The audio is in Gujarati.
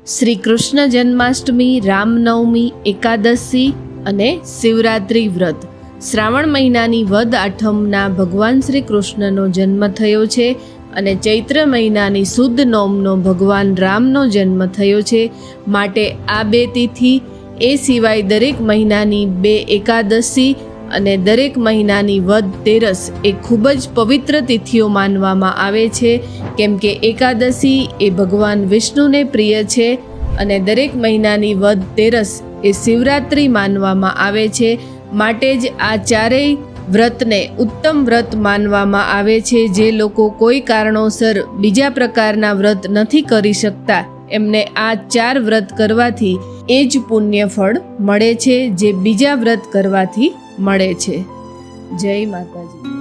શ્રી કૃષ્ણ જન્માષ્ટમી, રામનવમી, એકાદશી અને શિવરાત્રિ વ્રત. શ્રાવણ મહિનાની વદ આઠમના ભગવાન શ્રી કૃષ્ણનો જન્મ થયો છે અને ચૈત્ર મહિનાની સુદ નોમનો ભગવાન રામનો જન્મ થયો છે. માટે આ બે તિથિ, એ સિવાય દરેક મહિનાની બે એકાદશી અને દરેક મહિનાની વદ તેરસ એ ખૂબ જ પવિત્ર તિથિઓ માનવામાં આવે છે, કેમ કે એકાદશી એ ભગવાન વિષ્ણુને પ્રિય છે અને દરેક મહિનાની વદ તેરસ એ શિવરાત્રિ માનવામાં આવે છે. માટે જ આ ચારેય વ્રતને ઉત્તમ વ્રત માનવામાં આવે છે. જે લોકો કોઈ કારણોસર બીજા પ્રકારના વ્રત નથી કરી શકતા, એમને આ 4 વ્રત કરવાથી એ જ પુણ્ય ફળ મળે છે જે બીજા વ્રત કરવાથી મળે છે. જય માતાજી.